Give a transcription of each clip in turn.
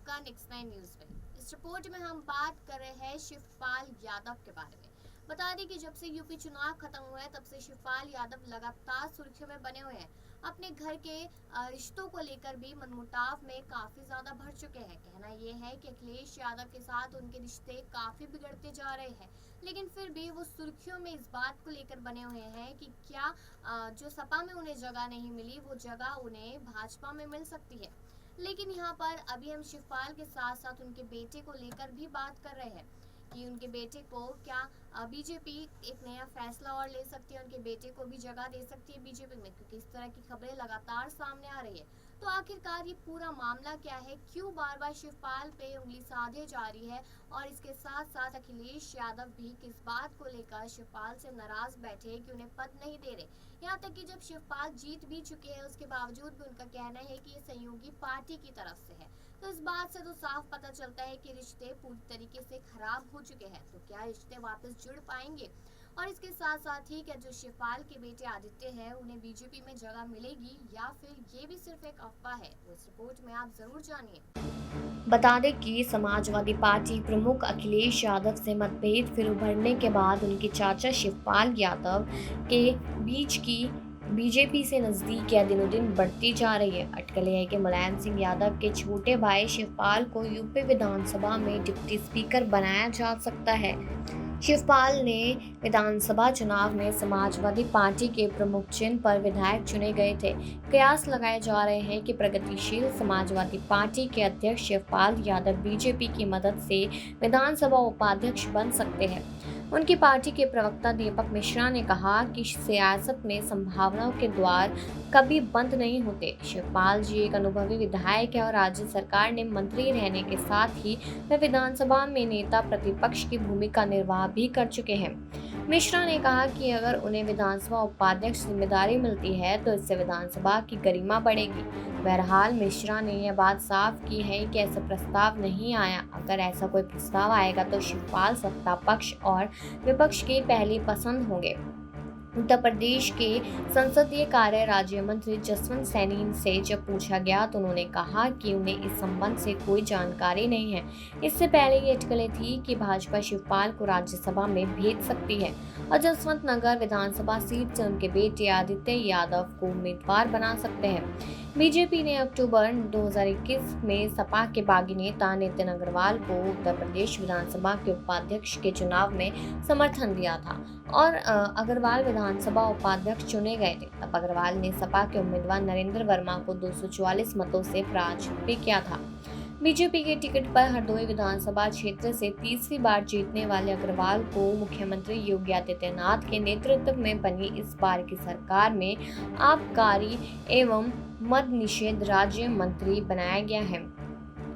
आपका next 9 news पे। इस रिपोर्ट में हम बात कर रहे हैं शिवपाल यादव के बारे में। बता दें कि जब से यूपी चुनाव खत्म हुए हैं तब से शिवपाल यादव लगातार सुर्खियों में बने हुए हैं। अपने घर के रिश्तों को लेकर भी मनमुटाव में काफ़ी ज़्यादा बढ़ चुके हैं। कहना यह है कि अखिलेश यादव के साथ उनके रिश्ते काफ़ी बिगड़ते जा रहे हैं, लेकिन फिर भी वो सुर्खियों में इस बात को लेकर बने हुए हैं कि क्या जो सपा में उन्हें जगह नहीं मिली वो जगह उन्हें भाजपा में मिल सकती है। लेकिन यहाँ पर अभी हम शिवपाल के साथ साथ उनके बेटे को लेकर भी बात कर रहे हैं कि उनके बेटे को क्या बीजेपी एक नया फैसला और ले सकती है, उनके बेटे को भी जगह दे सकती है बीजेपी में, क्योंकि इस तरह की खबरें लगातार सामने आ रही है। तो आखिरकार ये पूरा मामला क्या है, क्यों बार बार शिवपाल पे उंगली साधे जा रही है, और इसके साथ साथ अखिलेश यादव भी किस बात को लेकर शिवपाल से नाराज बैठे कि उन्हें पद नहीं दे रहे। यहाँ तक कि जब शिवपाल जीत भी चुके हैं उसके बावजूद भी उनका कहना है कि ये सहयोगी पार्टी की तरफ से है। तो इस बात से तो साफ पता चलता है कि रिश्ते पूरी तरीके से खराब हो चुके हैं। तो क्या रिश्ते वापस जुड़ पाएंगे, और इसके साथ साथ ही क्या जो शिवपाल के बेटे आदित्य हैं उन्हें बीजेपी में जगह मिलेगी, या फिर ये भी सिर्फ एक अफवाह है, तो इस रिपोर्ट में आप जरूर जानिए। बता दें कि समाजवादी पार्टी प्रमुख अखिलेश यादव से मतभेद फिर उभरने के बाद उनके चाचा शिवपाल यादव के बीच की बीजेपी से नजदीकियां दिनों दिन बढ़ती जा रही है। अटकलें है कि मुलायम सिंह यादव के छोटे भाई शिवपाल को यूपी विधानसभा में डिप्टी स्पीकर बनाया जा सकता है। शिवपाल ने विधानसभा चुनाव में समाजवादी पार्टी के प्रमुख चिन्ह पर विधायक चुने गए थे। कयास लगाए जा रहे हैं कि प्रगतिशील समाजवादी पार्टी के अध्यक्ष शिवपाल यादव बीजेपी की मदद से विधानसभा उपाध्यक्ष बन सकते हैं। उनकी पार्टी के प्रवक्ता दीपक मिश्रा ने कहा कि सियासत में संभावनाओं के द्वार कभी बंद नहीं होते। शिवपाल जी एक अनुभवी विधायक है और राज्य सरकार ने मंत्री रहने के साथ ही वे विधानसभा में नेता प्रतिपक्ष की भूमिका निर्वाह भी कर चुके हैं। मिश्रा ने कहा कि अगर उन्हें विधानसभा उपाध्यक्ष जिम्मेदारी मिलती है तो इससे विधानसभा की गरिमा बढ़ेगी। बहरहाल मिश्रा ने यह बात साफ की है कि ऐसा प्रस्ताव नहीं आया। अगर ऐसा कोई प्रस्ताव आएगा तो शिवपाल सत्ता पक्ष और विपक्ष के पहली पसंद होंगे। उत्तर प्रदेश के संसदीय कार्य राज्य मंत्री जसवंत सैनी से जब पूछा गया तो उन्होंने कहा कि उन्हें इस संबंध से कोई जानकारी नहीं है। इससे पहले ये अटकलें थी कि भाजपा शिवपाल को राज्यसभा में भेज सकती है और जसवंत नगर विधानसभा सीट से उनके बेटे आदित्य यादव को उम्मीदवार बना सकते हैं। बीजेपी ने अक्टूबर 2021 में सपा के बागी नेता नितिन अग्रवाल को उत्तर प्रदेश विधानसभा के उपाध्यक्ष के चुनाव में समर्थन दिया था और अग्रवाल विधानसभा उपाध्यक्ष चुने गए थे। तब अग्रवाल ने सपा के उम्मीदवार नरेंद्र वर्मा को 244 मतों से पराजित भी किया था। बीजेपी के टिकट पर हरदोई विधानसभा क्षेत्र से तीसरी बार जीतने वाले अग्रवाल को मुख्यमंत्री योगी आदित्यनाथ के नेतृत्व में बनी इस बार की सरकार में आबकारी एवं मद निषेध राज्य मंत्री बनाया गया है।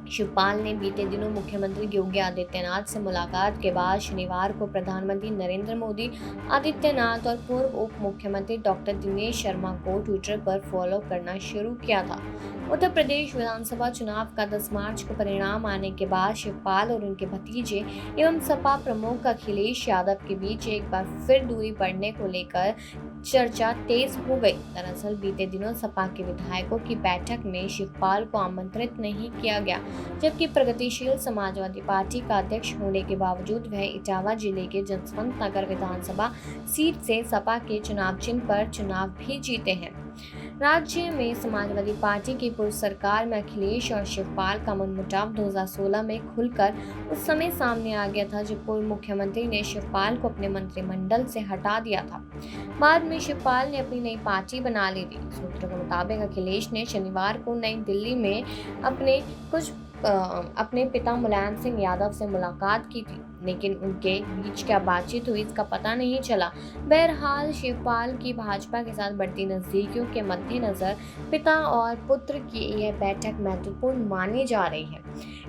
शिवपाल ने बीते दिनों मुख्यमंत्री योगी आदित्यनाथ से मुलाकात के बाद शनिवार को प्रधानमंत्री नरेंद्र मोदी, आदित्यनाथ और पूर्व उप मुख्यमंत्री डॉक्टर दिनेश शर्मा को ट्विटर पर फॉलो करना शुरू किया था। उत्तर प्रदेश विधानसभा चुनाव का 10 मार्च को परिणाम आने के बाद शिवपाल और उनके भतीजे एवं सपा प्रमुख अखिलेश यादव के बीच एक बार फिर दूरी बढ़ने को लेकर चर्चा तेज हो गई। दरअसल बीते दिनों सपा के विधायकों की बैठक में शिवपाल को आमंत्रित नहीं किया गया, जबकि प्रगतिशील समाजवादी पार्टी का अध्यक्ष होने के बावजूद वह इटावा जिले के जसवंत नगर विधानसभा सीट से सपा के चुनाव चिन्ह पर चुनाव भी जीते हैं। राज्य में समाजवादी पार्टी की पूर्व सरकार में अखिलेश और शिवपाल का मनमुटाव 2016 में खुलकर उस समय सामने आ गया था, जब पूर्व मुख्यमंत्री ने शिवपाल को अपने मंत्रिमंडल से हटा दिया था। बाद में शिवपाल ने अपनी नई पार्टी बना ली थी। सूत्रों के मुताबिक अखिलेश ने शनिवार को नई दिल्ली में अपने पिता मुलायम सिंह यादव से मुलाकात की थी, लेकिन उनके बीच क्या बातचीत हुई इसका पता नहीं चला। बहरहाल शिवपाल की भाजपा के साथ बढ़ती नजदीकियों के मद्देनजर पिता और पुत्र की यह बैठक महत्वपूर्ण मानी जा रही है।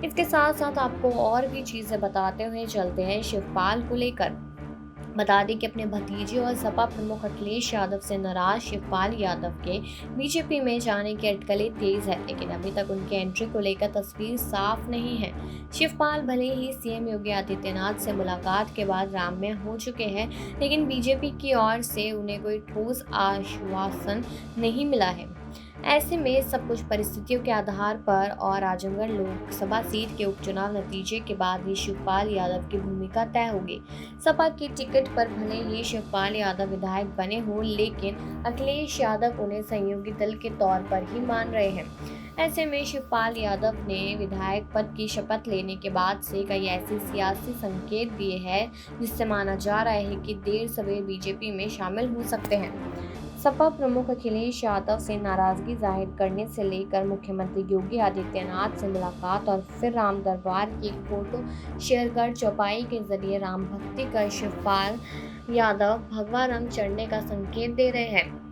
इसके साथ साथ आपको और भी चीजें बताते हुए चलते हैं शिवपाल को लेकर। बता दें कि अपने भतीजे और सपा प्रमुख अखिलेश यादव से नाराज शिवपाल यादव के बीजेपी में जाने की अटकलें तेज है, लेकिन अभी तक उनकी एंट्री को लेकर तस्वीर साफ नहीं है। शिवपाल भले ही सीएम योगी आदित्यनाथ से मुलाकात के बाद राममय हो चुके हैं, लेकिन बीजेपी की ओर से उन्हें कोई ठोस आश्वासन नहीं मिला है। ऐसे में सब कुछ परिस्थितियों के आधार पर और आजमगढ़ लोकसभा सीट के उपचुनाव नतीजे के बाद ही शिवपाल यादव की भूमिका तय होगी। सपा की टिकट पर भले ही शिवपाल यादव विधायक बने हों, लेकिन अखिलेश यादव उन्हें सहयोगी दल के तौर पर ही मान रहे हैं। ऐसे में शिवपाल यादव ने विधायक पद की शपथ लेने के बाद से कई ऐसे सियासी संकेत दिए हैं जिससे माना जा रहा है कि देर सवेर बीजेपी में शामिल हो सकते हैं। सपा प्रमुख अखिलेश यादव से नाराजगी जाहिर करने से लेकर मुख्यमंत्री योगी आदित्यनाथ से मुलाकात और फिर राम दरबार की एक फोटो शेयर कर चौपाई के जरिए राम भक्ति कर शिवपाल यादव भगवा रंग चढ़ने का संकेत दे रहे हैं।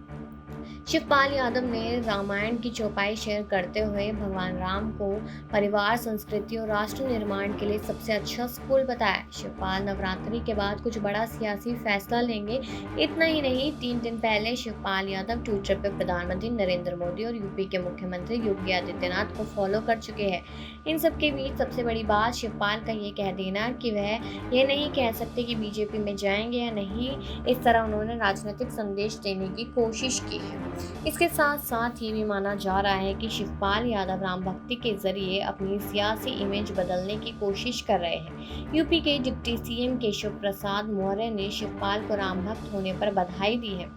शिवपाल यादव ने रामायण की चौपाई शेयर करते हुए भगवान राम को परिवार, संस्कृति और राष्ट्र निर्माण के लिए सबसे अच्छा स्कूल बताया। शिवपाल नवरात्रि के बाद कुछ बड़ा सियासी फैसला लेंगे। इतना ही नहीं, 3 दिन पहले शिवपाल यादव ट्विटर पर प्रधानमंत्री नरेंद्र मोदी और यूपी के मुख्यमंत्री योगी आदित्यनाथ को फॉलो कर चुके हैं। इन सब के बीच सबसे बड़ी बात शिवपाल का ये कह देना कि वह ये नहीं कह सकते कि बीजेपी में जाएंगे या नहीं। इस तरह उन्होंने राजनीतिक संदेश देने की कोशिश की है। इसके साथ साथ ये भी माना जा रहा है कि शिवपाल यादव राम भक्ति के जरिए अपनी सियासी इमेज बदलने की कोशिश कर रहे हैं। यूपी के डिप्टी सीएम केशव प्रसाद मौर्य ने शिवपाल को राम भक्त होने पर बधाई दी है,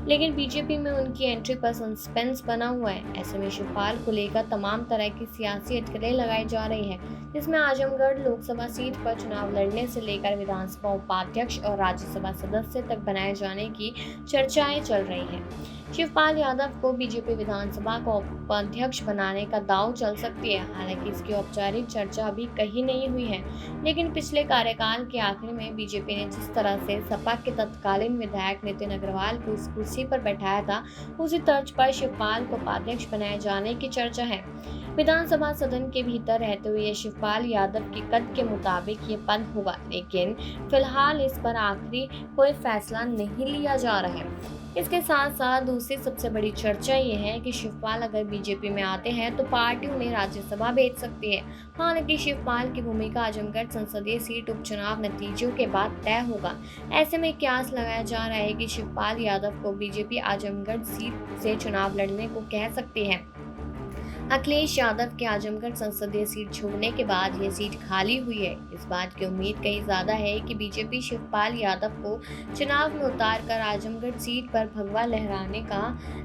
लेकिन बीजेपी में उनकी एंट्री पर सस्पेंस बना हुआ है। ऐसे में शिवपाल को लेकर तमाम तरह की सियासी अटकलें लगाई जा रही हैं, जिसमें आजमगढ़ लोकसभा सीट पर चुनाव लड़ने से लेकर विधानसभा उपाध्यक्ष और राज्यसभा सदस्य तक बनाए जाने की चर्चाएं चल रही हैं। शिवपाल यादव को बीजेपी विधानसभा का उपाध्यक्ष बनाने का दांव चल सकती है। हालांकि इसकी औपचारिक चर्चा अभी कहीं नहीं हुई है, लेकिन पिछले कार्यकाल के आखिर में बीजेपी ने जिस तरह से सपा के तत्कालीन विधायक नितिन अग्रवाल को इस कुर्सी पर बैठाया था, उसी तर्ज पर शिवपाल को उपाध्यक्ष बनाए जाने की चर्चा है। विधानसभा सदन के भीतर रहते हुए शिवपाल यादव के कद के मुताबिक ये पद होगा, लेकिन फिलहाल इस पर आखिरी कोई फैसला नहीं लिया जा रहा है। इसके साथ साथ दूसरी सबसे बड़ी चर्चा ये है कि शिवपाल अगर बीजेपी में आते हैं तो पार्टी उन्हें राज्यसभा भेज सकती है। हालांकि शिवपाल की भूमिका आजमगढ़ संसदीय सीट उपचुनाव नतीजों के बाद तय होगा। ऐसे में कयास लगाया जा रहा है कि शिवपाल यादव को बीजेपी आजमगढ़ सीट से चुनाव लड़ने को कह सकती है। अखिलेश यादव के आजमगढ़ संसदीय सीट छोड़ने के बाद ये सीट खाली हुई है। इस बात की उम्मीद कहीं ज्यादा है कि बीजेपी शिवपाल यादव को चुनाव में उतार कर आजमगढ़ सीट पर भगवा लहराने का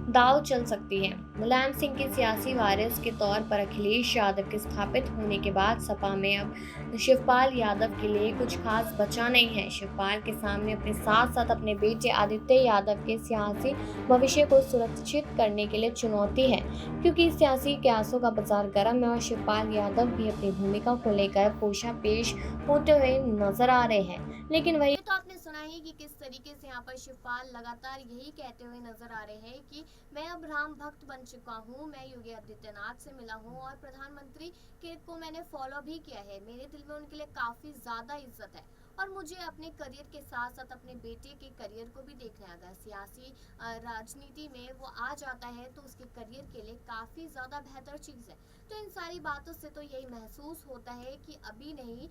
दांव चल सकती है। मुलायम सिंह के सियासी वारिस के तौर पर अखिलेश यादव के स्थापित होने के बाद सपा में अब शिवपाल यादव के लिए कुछ खास बचा नहीं है। शिवपाल के सामने अपने साथ साथ अपने बेटे आदित्य यादव के सियासी भविष्य को सुरक्षित करने के लिए चुनौती है, क्योंकि सियासी प्रयासों का बाजार गर्म है और शिवपाल यादव भी अपनी भूमिका को लेकर पेश होते हुए नजर आ रहे हैं। लेकिन वही तो आपने सुना ही कि किस तरीके से यहाँ पर शिवपाल लगातार यही कहते हुए नजर आ रहे हैं कि मैं अब राम भक्त बन चुका हूँ, मैं योगी आदित्यनाथ से मिला हूँ और प्रधानमंत्री के को मैंने फॉलो भी किया है। मेरे दिल में उनके लिए काफी ज्यादा इज्जत है और मुझे अपने करियर के साथ साथ अपने बेटे के करियर को भी देखना है। अगर सियासी राजनीति में वो आ जाता है तो उसके करियर के लिए काफी ज्यादा बेहतर चीज है। तो इन सारी बातों से तो यही महसूस होता है कि अभी नहीं,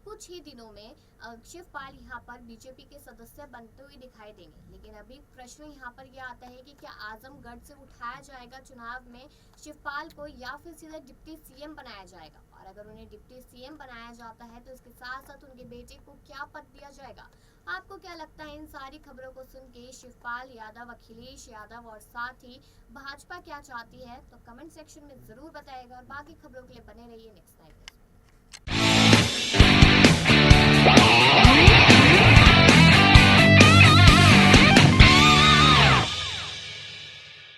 कुछ ही दिनों में शिवपाल यहाँ पर बीजेपी के सदस्य बनते हुए दिखाई देंगे। लेकिन अभी प्रश्न यहाँ पर यह आता है कि क्या आजमगढ़ से उठाया जाएगा चुनाव में शिवपाल को या फिर सीधा डिप्टी सीएम बनाया जाएगा। और अगर उन्हें डिप्टी सीएम बनाया जाता है तो इसके साथ साथ उनके बेटे को क्या पद दिया जाएगा। आपको क्या लगता है इन सारी खबरों को सुन के? शिवपाल यादव, अखिलेश यादव और साथ ही भाजपा क्या चाहती है? तो कमेंट सेक्शन में जरूर बताइएगा और बाकी खबरों के लिए बने रहिए नेक्स्ट टाइम।